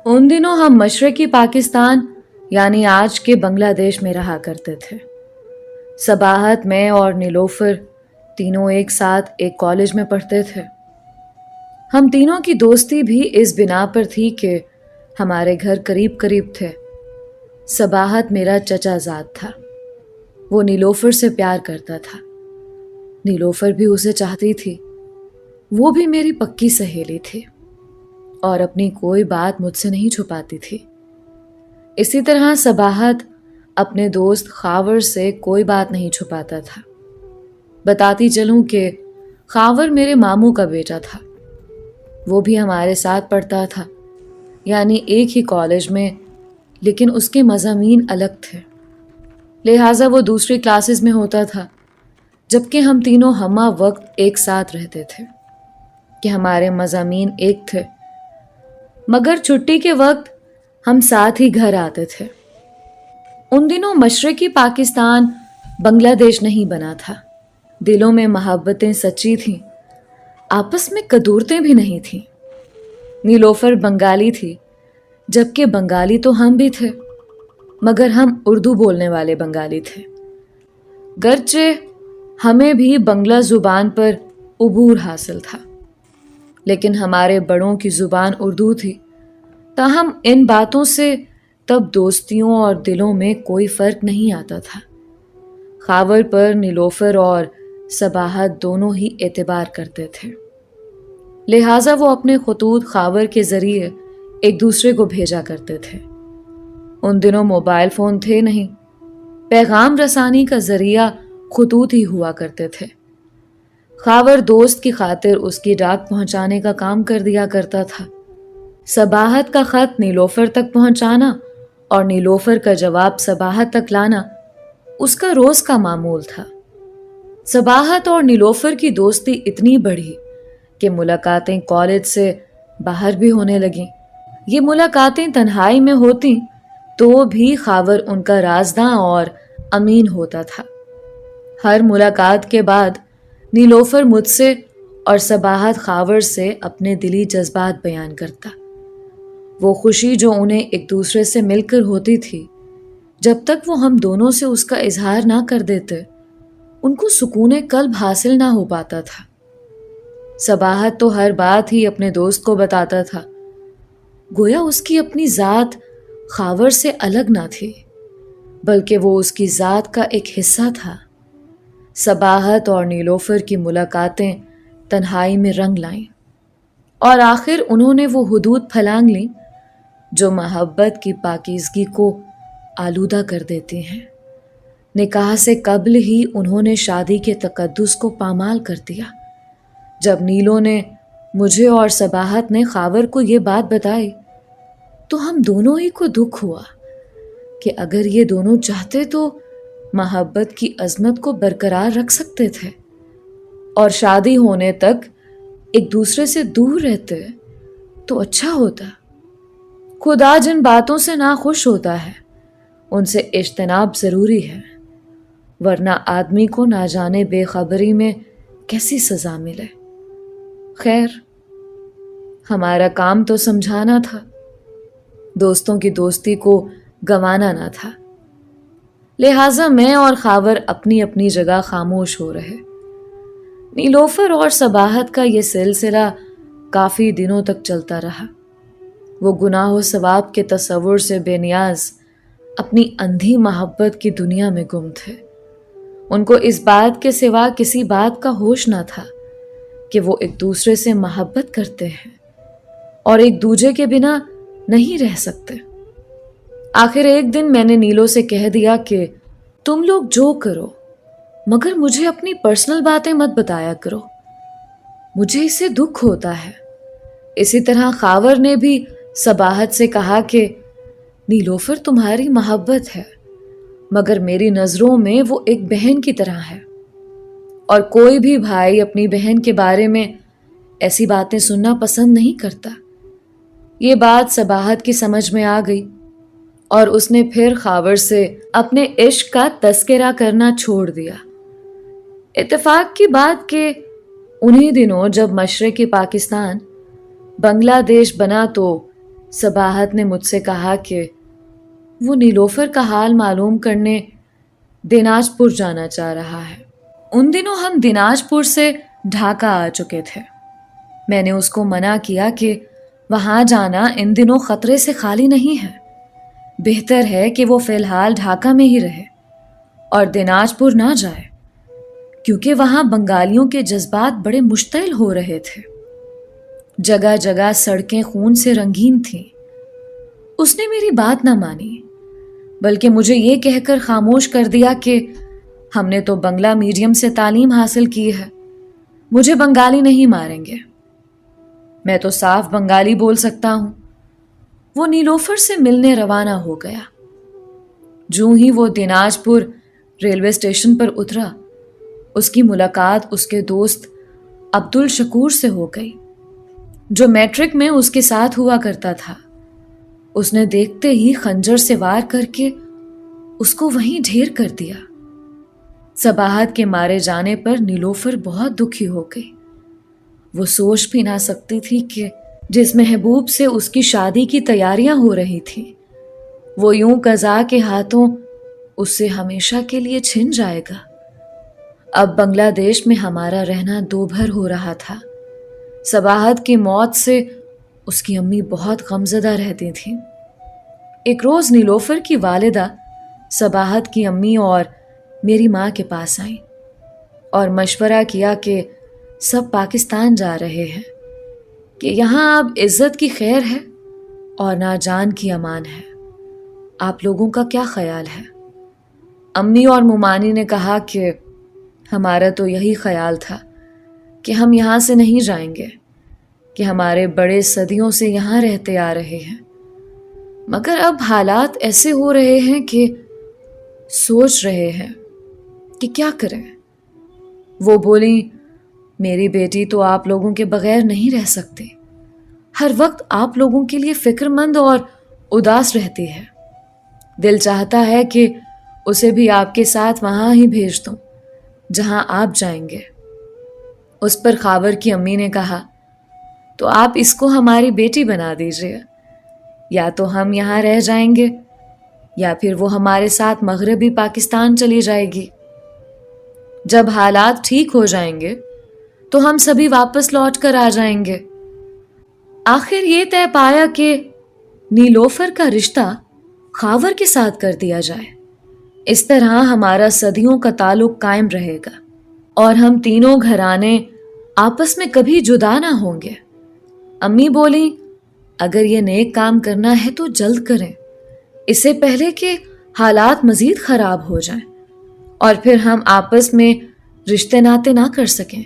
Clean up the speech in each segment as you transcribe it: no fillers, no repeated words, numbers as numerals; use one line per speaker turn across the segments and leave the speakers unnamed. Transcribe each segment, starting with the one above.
उन दिनों हम मशरकी पाकिस्तान यानी आज के बांग्लादेश में रहा करते थे। सबाहत, मैं और नीलोफर तीनों एक साथ एक कॉलेज में पढ़ते थे। हम तीनों की दोस्ती भी इस बिना पर थी कि हमारे घर करीब करीब थे। सबाहत मेरा चचाजाद था। वो नीलोफर से प्यार करता था। नीलोफर भी उसे चाहती थी। वो भी मेरी पक्की सहेली थी और अपनी कोई बात मुझसे नहीं छुपाती थी। इसी तरह सबाहत अपने दोस्त खावर से कोई बात नहीं छुपाता था। बताती चलूं कि खावर मेरे मामू का बेटा था। वो भी हमारे साथ पढ़ता था, यानी एक ही कॉलेज में, लेकिन उसके मज़ामीन अलग थे। लिहाजा वो दूसरी क्लासेस में होता था, जबकि हम तीनों हमा वक्त एक साथ रहते थे कि हमारे मज़ामीन एक थे। मगर छुट्टी के वक्त हम साथ ही घर आते थे। उन दिनों मशरकी पाकिस्तान बांग्लादेश नहीं बना था। दिलों में मोहब्बतें सच्ची थीं, आपस में कदूरतें भी नहीं थीं। नीलोफर बंगाली थी, जबकि बंगाली तो हम भी थे, मगर हम उर्दू बोलने वाले बंगाली थे। गर्चे हमें भी बंगला ज़ुबान पर उबूर हासिल था, लेकिन हमारे बड़ों की ज़ुबान उर्दू थी। ताहम इन बातों से तब दोस्तियों और दिलों में कोई फ़र्क नहीं आता था। खावर पर नीलोफर और सबाहत दोनों ही एतबार करते थे, लिहाजा वो अपने खतूत खावर के ज़रिए एक दूसरे को भेजा करते थे। उन दिनों मोबाइल फ़ोन थे नहीं, पैगाम रसानी का ज़रिया खतूत ही हुआ करते थे। खावर दोस्त की खातिर उसकी डाक पहुंचाने का काम कर दिया करता था। सबाहत का ख़त नीलोफर तक पहुंचाना और नीलोफर का जवाब सबाहत तक लाना उसका रोज़ का मामूल था। सबाहत और नीलोफर की दोस्ती इतनी बढ़ी कि मुलाकातें कॉलेज से बाहर भी होने लगीं। ये मुलाकातें तन्हाई में होती तो भी खावर उनका राज़दां और अमीन होता था। हर मुलाकात के बाद नीलोफर मुझसे और सबाहत खावर से अपने दिली जज्बात बयान करता। वो खुशी जो उन्हें एक दूसरे से मिलकर होती थी, जब तक वो हम दोनों से उसका इजहार ना कर देते, उनको सुकून कल्ब हासिल ना हो पाता था। सबाहत तो हर बात ही अपने दोस्त को बताता था, गोया उसकी अपनी ज़ात खावर से अलग ना थी, बल्कि वो उसकी ज़ात का एक हिस्सा था। सबाहत और नीलोफर की मुलाकातें तन्हाई में रंग लाईं और आखिर उन्होंने वो हुदूद फलांग लीं जो मोहब्बत की पाकीज़गी को आलूदा कर देती हैं। निकाह से कब्ल ही उन्होंने शादी के तकद्दुस को पामाल कर दिया। जब नीलो ने मुझे और सबाहत ने खावर को ये बात बताई, तो हम दोनों ही को दुख हुआ कि अगर ये दोनों चाहते तो मोहब्बत की अजमत को बरकरार रख सकते थे और शादी होने तक एक दूसरे से दूर रहते तो अच्छा होता। खुदा जिन बातों से नाखुश होता है उनसे इज्तनाब ज़रूरी है, वरना आदमी को ना जाने बेखबरी में कैसी सज़ा मिले। खैर, हमारा काम तो समझाना था, दोस्तों की दोस्ती को गंवाना ना था। लिहाजा मैं और खावर अपनी अपनी जगह खामोश हो रहे। नीलोफर और सबाहत का ये सिलसिला काफ़ी दिनों तक चलता रहा। वो गुनाह व सवाब के तसव्वुर से बेनियाज अपनी अंधी मोहब्बत की दुनिया में गुम थे। उनको इस बात के सिवा किसी बात का होश ना था कि वो एक दूसरे से मोहब्बत करते हैं और एक दूजे के बिना नहीं रह सकते। आखिर एक दिन मैंने नीलो से कह दिया कि तुम लोग जो करो, मगर मुझे अपनी पर्सनल बातें मत बताया करो, मुझे इससे दुख होता है। इसी तरह खावर ने भी सबाहत से कहा कि नीलोफर तुम्हारी मोहब्बत है, मगर मेरी नज़रों में वो एक बहन की तरह है और कोई भी भाई अपनी बहन के बारे में ऐसी बातें सुनना पसंद नहीं करता। ये बात सबाहत की समझ में आ गई और उसने फिर खावर से अपने इश्क का तस्करा करना छोड़ दिया। इत्तेफाक की बात कि उन्हीं दिनों जब मशरक़ी पाकिस्तान बांग्लादेश बना तो صباحت نے مجھ سے کہا کہ وہ نیلوفر کا حال معلوم کرنے دیناج پور جانا چاہ رہا ہے۔ ان دنوں ہم دیناج پور سے ڈھاکہ آ چکے تھے۔ میں نے اس کو منع کیا کہ وہاں جانا ان دنوں خطرے سے خالی نہیں ہے، بہتر ہے کہ وہ فی الحال ڈھاکہ میں ہی رہے اور دیناج پور نہ جائے، کیونکہ وہاں بنگالیوں کے جذبات بڑے مشتعل ہو رہے تھے۔ جگہ جگہ سڑکیں خون سے رنگین تھیں۔ اس نے میری بات نہ مانی، بلکہ مجھے یہ کہہ کر خاموش کر دیا کہ ہم نے تو بنگلہ میڈیم سے تعلیم حاصل کی ہے، مجھے بنگالی نہیں ماریں گے، میں تو صاف بنگالی بول سکتا ہوں۔ وہ نیلوفر سے ملنے روانہ ہو گیا۔ جوں ہی وہ دیناج پور ریلوے اسٹیشن پر اترا، اس کی ملاقات اس کے دوست عبد الشکور سے ہو گئی، جو میٹرک میں اس کے ساتھ ہوا کرتا تھا۔ اس نے دیکھتے ہی خنجر سے وار کر کے اس کو وہیں ڈھیر کر دیا۔ صباحت کے مارے جانے پر نیلوفر بہت دکھی ہو گئی۔ وہ سوچ بھی نہ سکتی تھی کہ جس محبوب سے اس کی شادی کی تیاریاں ہو رہی تھیں، وہ یوں قضا کے ہاتھوں اس سے ہمیشہ کے لیے چھن جائے گا۔ اب بنگلہ دیش میں ہمارا رہنا دوبھر ہو رہا تھا۔ صباحت کی موت سے اس کی امی بہت غمزدہ رہتی تھیں۔ ایک روز نیلوفر کی والدہ صباحت کی امی اور میری ماں کے پاس آئیں اور مشورہ کیا کہ سب پاکستان جا رہے ہیں، کہ یہاں اب عزت کی خیر ہے اور نہ جان کی امان ہے، آپ لوگوں کا کیا خیال ہے؟ امی اور مومانی نے کہا کہ ہمارا تو یہی خیال تھا کہ ہم یہاں سے نہیں جائیں گے، کہ ہمارے بڑے صدیوں سے یہاں رہتے آ رہے ہیں، مگر اب حالات ایسے ہو رہے ہیں کہ سوچ رہے ہیں کہ کیا کریں۔ وہ بولی، میری بیٹی تو آپ لوگوں کے بغیر نہیں رہ سکتی، ہر وقت آپ لوگوں کے لیے فکر مند اور اداس رہتی ہے، دل چاہتا ہے کہ اسے بھی آپ کے ساتھ وہاں ہی بھیج دوں جہاں آپ جائیں گے۔ اس پر خاور کی امی نے کہا، تو آپ اس کو ہماری بیٹی بنا دیجئے، یا تو ہم یہاں رہ جائیں گے یا پھر وہ ہمارے ساتھ مغربی پاکستان چلی جائے گی۔ جب حالات ٹھیک ہو جائیں گے تو ہم سبھی واپس لوٹ کر آ جائیں گے۔ آخر یہ طے پایا کہ نیلوفر کا رشتہ خاور کے ساتھ کر دیا جائے، اس طرح ہمارا صدیوں کا تعلق قائم رہے گا اور ہم تینوں گھرانے آپس میں کبھی جدا نہ ہوں گے۔ امی بولی، اگر یہ نیک کام کرنا ہے تو جلد کریں، اس سے پہلے کہ حالات مزید خراب ہو جائیں اور پھر ہم آپس میں رشتے ناتے نہ کر سکیں۔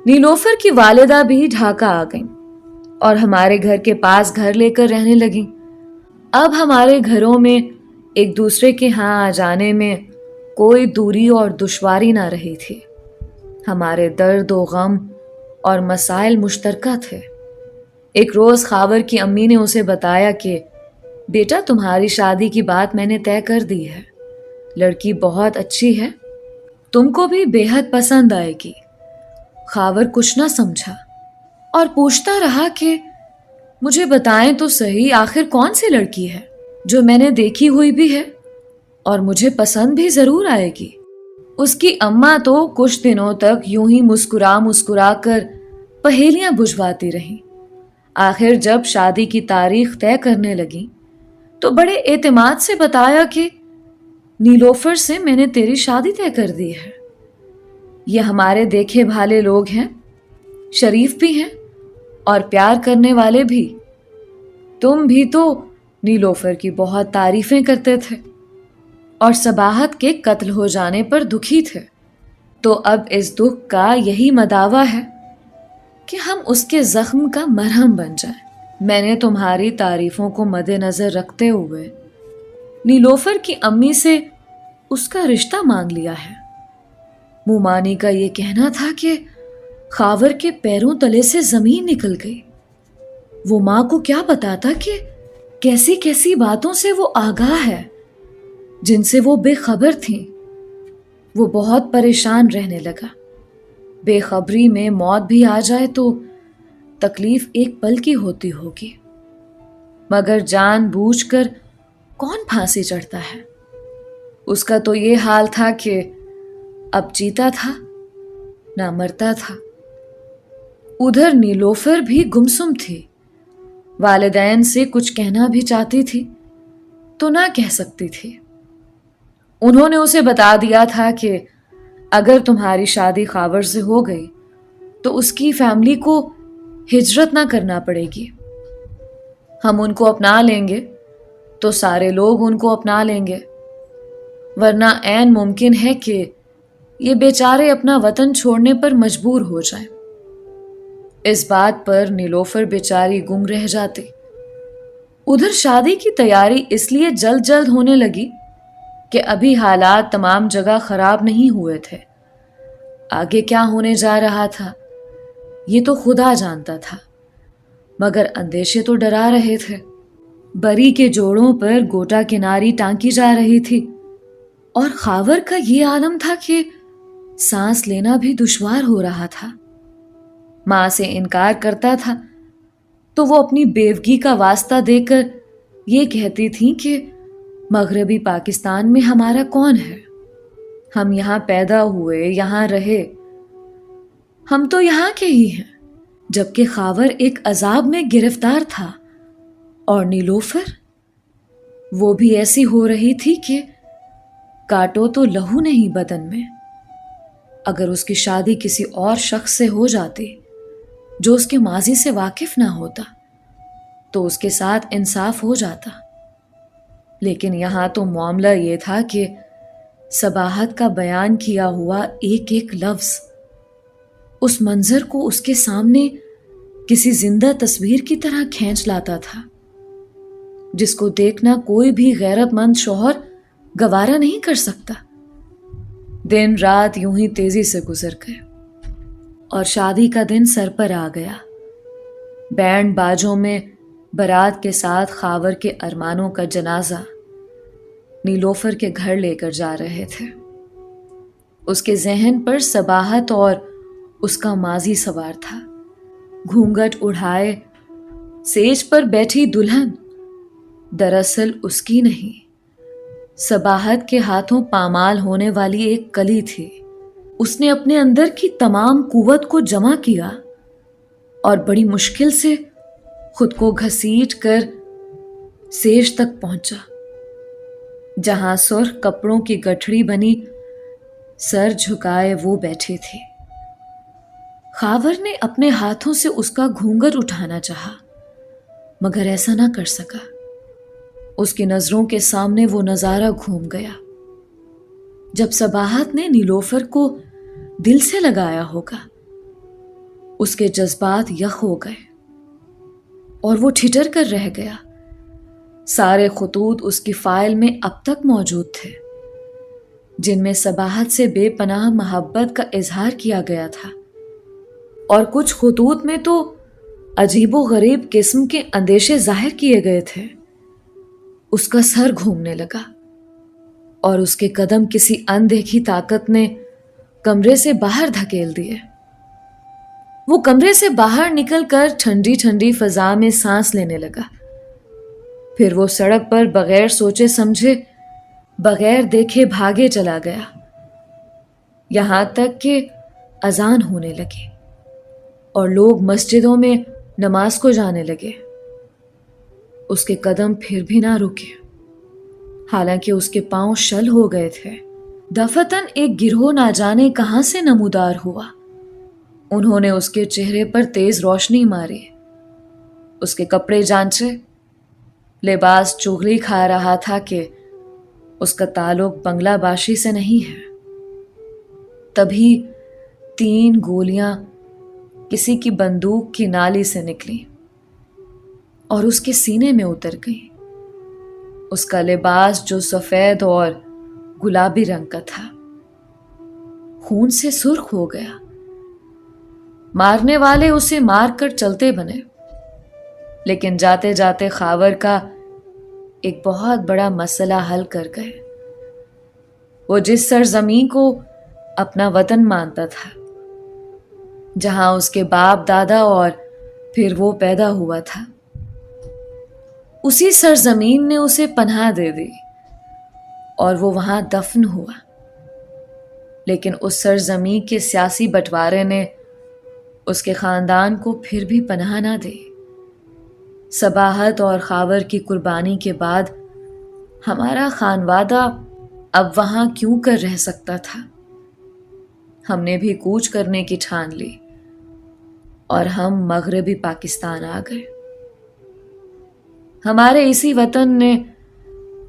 نیلوفر کی والدہ بھی ڈھاکہ آ گئیں اور ہمارے گھر کے پاس گھر لے کر رہنے لگیں۔ اب ہمارے گھروں میں ایک دوسرے کے ہاں آ جانے میں کوئی دوری اور دشواری نہ رہی تھی۔ ہمارے درد و غم اور مسائل مشترکہ تھے۔ ایک روز خاور کی امی نے اسے بتایا کہ بیٹا، تمہاری شادی کی بات میں نے طے کر دی ہے، لڑکی بہت اچھی ہے، تم کو بھی بے حد پسند آئے گی۔ خاور کچھ نہ سمجھا اور پوچھتا رہا کہ مجھے بتائیں تو صحیح، آخر کون سی لڑکی ہے جو میں نے دیکھی ہوئی بھی ہے اور مجھے پسند بھی ضرور آئے گی۔ اس کی اماں تو کچھ دنوں تک یوں ہی مسکرا کر پہیلیاں بجھواتی رہیں۔ آخر جب شادی کی تاریخ طے کرنے لگی تو بڑے اعتماد سے بتایا کہ نیلوفر سے میں نے تیری شادی طے کر دی ہے، یہ ہمارے دیکھے بھالے لوگ ہیں، شریف بھی ہیں اور پیار کرنے والے بھی۔ تم بھی تو نیلوفر کی بہت تعریفیں کرتے تھے اور صباحت کے قتل ہو جانے پر دکھی تھے، تو اب اس دکھ کا یہی مداوع ہے کہ ہم اس کے زخم کا مرہم بن جائیں۔ میں نے تمہاری تعریفوں کو مد نظر رکھتے ہوئے نیلوفر کی امی سے اس کا رشتہ مانگ لیا ہے۔ مومانی کا یہ کہنا تھا کہ خاور کے پیروں تلے سے زمین نکل گئی۔ وہ ماں کو کیا بتاتا کہ کیسی کیسی باتوں سے وہ آگاہ ہے جن سے وہ بے خبر تھیں۔ وہ بہت پریشان رہنے لگا۔ بے خبری میں موت بھی آ جائے تو تکلیف ایک پل کی ہوتی ہوگی۔ मगर जानबूझकर कौन फांसी चढ़ता है। उसका तो ये हाल था कि अब जीता था ना मरता था। उधर नीलोफर भी गुमसुम थी। वालिदैन से कुछ कहना भी चाहती थी तो ना कह सकती थी। उन्होंने उसे बता दिया था कि अगर तुम्हारी शादी खावर से हो गई तो उसकी फैमिली को हिजरत ना करना पड़ेगी। हम उनको अपना लेंगे तो सारे लोग उनको अपना लेंगे, वरना ऐन मुमकिन है कि ये बेचारे अपना वतन छोड़ने पर मजबूर हो जाएं। इस बात पर नीलोफर बेचारी गुंग रह जाती। उधर शादी की तैयारी इसलिए जल्द जल्द होने लगी कि अभी हालात तमाम जगह खराब नहीं हुए थे। आगे क्या होने जा रहा था ये तो खुदा जानता था, मगर अंदेशे तो डरा रहे थे। बरी के जोड़ों पर गोटा किनारी टांकी जा रही थी और खावर का ये आलम था कि सांस लेना भी दुश्वार हो रहा था। मां से इनकार करता था तो वो अपनी बेवगी का वास्ता देकर ये कहती थी कि मगरबी पाकिस्तान में हमारा कौन है, हम यहां पैदा हुए, यहां रहे, हम तो यहां के ही हैं। जबकि खावर एक अजाब में गिरफ्तार था और नीलोफर वो भी ऐसी हो रही थी कि काटो तो लहू नहीं बदन में। अगर उसकी शादी किसी और शख्स से हो जाती जो उसके माजी से वाकिफ ना होता तो उसके साथ इंसाफ हो जाता, लेकिन यहां तो मामला ये था कि सबाहत का बयान किया हुआ एक एक लफ्ज उस मंजर को उसके सामने किसी जिंदा तस्वीर की तरह खींच लाता था, जिसको देखना कोई भी गैरतमंद शौहर गवारा नहीं कर सकता। दिन रात यूं ही तेजी से गुजर गए और शादी का दिन सर पर आ गया। बैंड बाजों में बारात के साथ खावर के अरमानों का जनाजा नीलोफर के घर लेकर जा रहे थे। उसके जहन पर सबाहत और उसका माजी सवार था। घूंघट उठाए सेज पर बैठी दुल्हन दरअसल उसकी नहीं, सबाहत के हाथों पामाल होने वाली एक कली थी। उसने अपने अंदर की तमाम कुव्वत को जमा किया और बड़ी मुश्किल से खुद को घसीट कर सेज तक पहुंचा, जहां सुर्ख कपड़ों की गठड़ी बनी सर झुकाए वो बैठी थी। खावर ने अपने हाथों से उसका घूंघट उठाना चाहा, मगर ऐसा ना कर सका। उसकी नजरों के सामने वो नजारा घूम गया। जब सबाहत ने नीलोफर को दिल से लगाया होगा, उसके जज्बात यख हो गए और वो ठिठर कर रह गया। सारे खुतूत उसकी फाइल में अब तक मौजूद थे, जिनमें सबाहत से बेपनाह मोहब्बत का इजहार किया गया था, और कुछ खुतूत में तो अजीबो गरीब किस्म के अंदेशे जाहिर किए गए थे। उसका सर घूमने लगा और उसके कदम किसी अनदेखी ताकत ने कमरे से बाहर धकेल दिए। वो कमरे से बाहर निकलकर ठंडी ठंडी फजा में सांस लेने लगा। फिर वो सड़क पर बगैर सोचे समझे, बगैर देखे भागे चला गया, यहां तक कि अजान होने लगी और लोग मस्जिदों में नमाज को जाने लगे। उसके कदम फिर भी ना रुके, हालांकि उसके पांव शल हो गए थे। दफतन एक गिरोह ना जाने कहां से नमूदार हुआ। उन्होंने उसके चेहरे पर तेज रोशनी मारी, उसके कपड़े जांचे। लिबास चुगली खा रहा था कि उसका ताल्लुक बंगलाबाशी से नहीं है। तभी 3 गोलियां किसी की बंदूक की नाली से निकली और उसके सीने में उतर गई। उसका लिबास जो सफेद और गुलाबी रंग का था, खून से सुर्ख हो गया। मारने वाले उसे मारकर चलते बने, लेकिन जाते जाते खावर का एक बहुत बड़ा मसला हल कर गए। वो जिस सरजमीन को अपना वतन मानता था, जहां उसके बाप दादा और फिर वो पैदा हुआ था, اسی سرزمین نے اسے پناہ دے دی اور وہ وہاں دفن ہوا، لیکن اس سرزمین کے سیاسی بٹوارے نے اس کے خاندان کو پھر بھی پناہ نہ دی۔ صباحت اور خاور کی قربانی کے بعد ہمارا خانوادہ اب وہاں کیوں کر رہ سکتا تھا؟ ہم نے بھی کوچ کرنے کی ٹھان لی اور ہم مغربی پاکستان آ گئے۔ ہمارے اسی وطن نے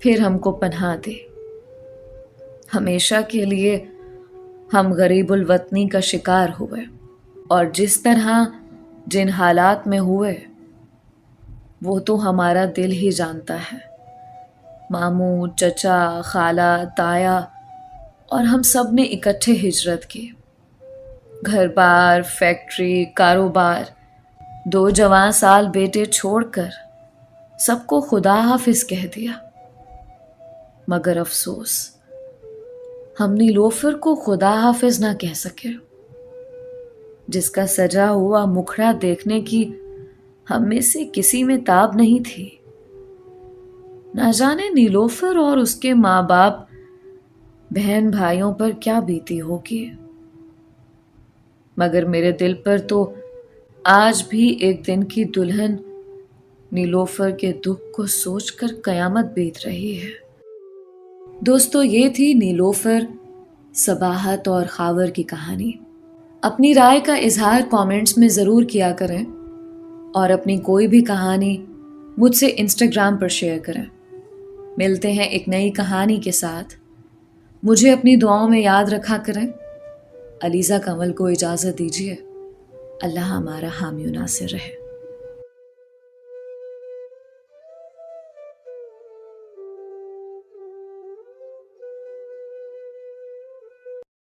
پھر ہم کو پناہ دی۔ ہمیشہ کے لیے ہم غریب الوطنی کا شکار ہوئے، اور جس طرح جن حالات میں ہوئے وہ تو ہمارا دل ہی جانتا ہے۔ ماموں، چچا، خالہ، تایا اور ہم سب نے اکٹھے ہجرت کی۔ گھر بار، فیکٹری، کاروبار، 2 جوان سال بیٹے چھوڑ کر سب کو خدا حافظ کہہ دیا۔ مگر افسوس، ہم نیلوفر کو خدا حافظ نہ کہہ سکے، جس کا سجا ہوا مکھڑا دیکھنے کی ہم میں سے کسی میں تاب نہیں تھی۔ نہ جانے نیلوفر اور اس کے ماں باپ، بہن بھائیوں پر کیا بیتی ہوگی، مگر میرے دل پر تو آج بھی ایک دن کی دلہن نیلوفر کے دکھ کو سوچ کر قیامت بیت رہی ہے۔ دوستو، یہ تھی نیلوفر، صباحت اور خاور کی کہانی۔ اپنی رائے کا اظہار کامنٹس میں ضرور کیا کریں، اور اپنی کوئی بھی کہانی مجھ سے انسٹاگرام پر شیئر کریں۔ ملتے ہیں ایک نئی کہانی کے ساتھ۔ مجھے اپنی دعاؤں میں یاد رکھا کریں۔ علیزہ کمل کو اجازت دیجیے۔ اللہ ہمارا حامی و ناصر رہے۔